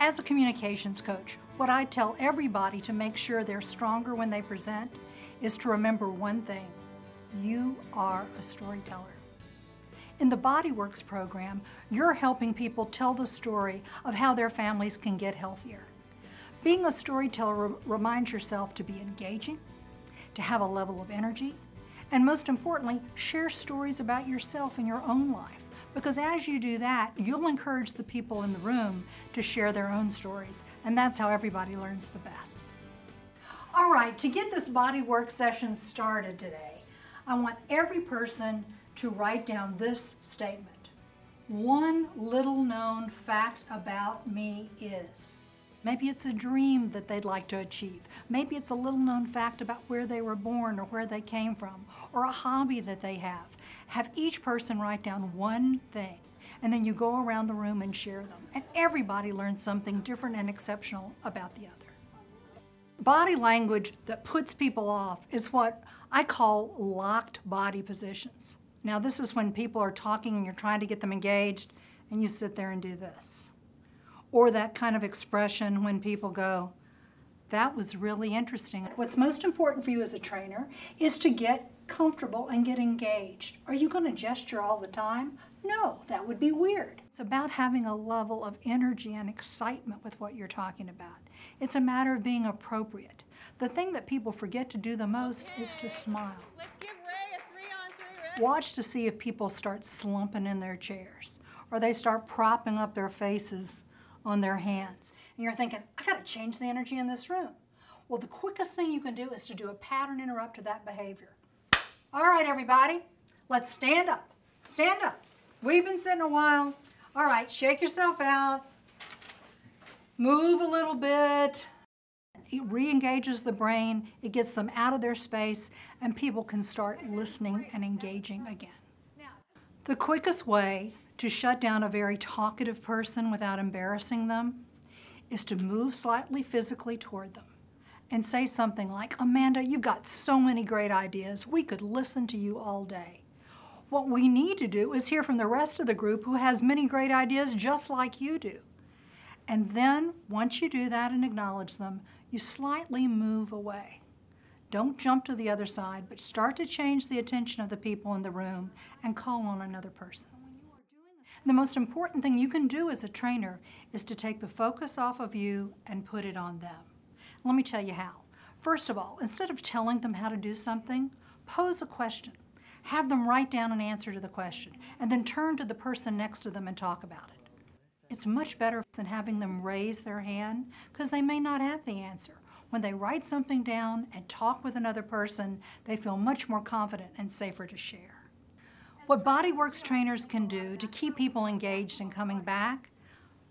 As a communications coach, what I tell everybody to make sure they're stronger when they present is to remember one thing: you are a storyteller. In the BodyWorks program, you're helping people tell the story of how their families can get healthier. Being a storyteller reminds yourself to be engaging, to have a level of energy, and most importantly, share stories about yourself and your own life. Because as you do that, you'll encourage the people in the room to share their own stories, and that's how everybody learns the best. All right, to get this BodyWorks session started today, I want every person to write down this statement. One little known fact about me is. Maybe it's a dream that they'd like to achieve. Maybe it's a little known fact about where they were born or where they came from, or a hobby that they have. Have each person write down one thing, and then you go around the room and share them. And everybody learns something different and exceptional about the other. Body language that puts people off is what I call locked body positions. Now, this is when people are talking and you're trying to get them engaged, and you sit there and do this. Or that kind of expression when people go, "That was really interesting." What's most important for you as a trainer is to get comfortable and get engaged. Are you going to gesture all the time? No, that would be weird. It's about having a level of energy and excitement with what you're talking about. It's a matter of being appropriate. The thing that people forget to do the most is to smile. Let's give Ray a 3-on-3, Ray. Watch to see if people start slumping in their chairs, or they start propping up their faces on their hands. And you're thinking, I gotta change the energy in this room. Well, the quickest thing you can do is to do a pattern interrupt to that behavior. All right, everybody, let's stand up. Stand up. We've been sitting a while. All right, shake yourself out. Move a little bit. It re-engages the brain, it gets them out of their space, and people can start listening and engaging again. The quickest way to shut down a very talkative person without embarrassing them is to move slightly physically toward them and say something like, "Amanda, you've got so many great ideas. We could listen to you all day." What we need to do is hear from the rest of the group who has many great ideas just like you do. And then, once you do that and acknowledge them, you slightly move away. Don't jump to the other side, but start to change the attention of the people in the room and call on another person. The most important thing you can do as a trainer is to take the focus off of you and put it on them. Let me tell you how. First of all, instead of telling them how to do something, pose a question. Have them write down an answer to the question, and then turn to the person next to them and talk about it. It's much better than having them raise their hand, because they may not have the answer. When they write something down and talk with another person, they feel much more confident and safer to share. What BodyWorks trainers can do to keep people engaged and coming back,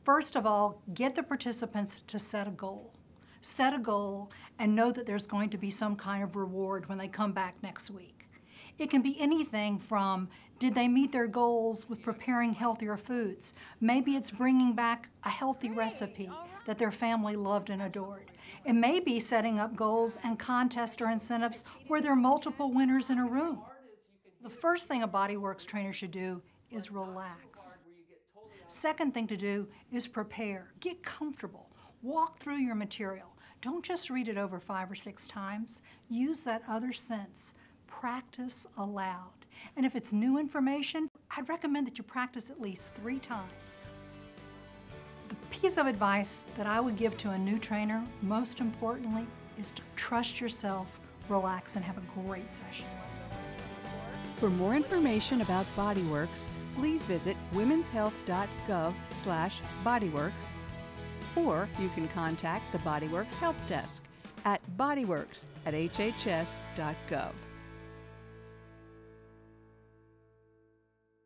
first of all, get the participants to set a goal. Set a goal and know that there's going to be some kind of reward when they come back next week. It can be anything from, did they meet their goals with preparing healthier foods? Maybe it's bringing back a healthy recipe that their family loved and adored. It may be setting up goals and contests or incentives where there are multiple winners in a room. The first thing a BodyWorks trainer should do is relax. Second thing to do is prepare. Get comfortable. Walk through your material. Don't just read it over 5 or 6 times. Use that other sense. Practice aloud. And if it's new information, I'd recommend that you practice at least 3 times. The piece of advice that I would give to a new trainer, most importantly, is to trust yourself, relax, and have a great session. For more information about BodyWorks, please visit womenshealth.gov/bodyworks, or you can contact the BodyWorks Help Desk at bodyworks@hhs.gov.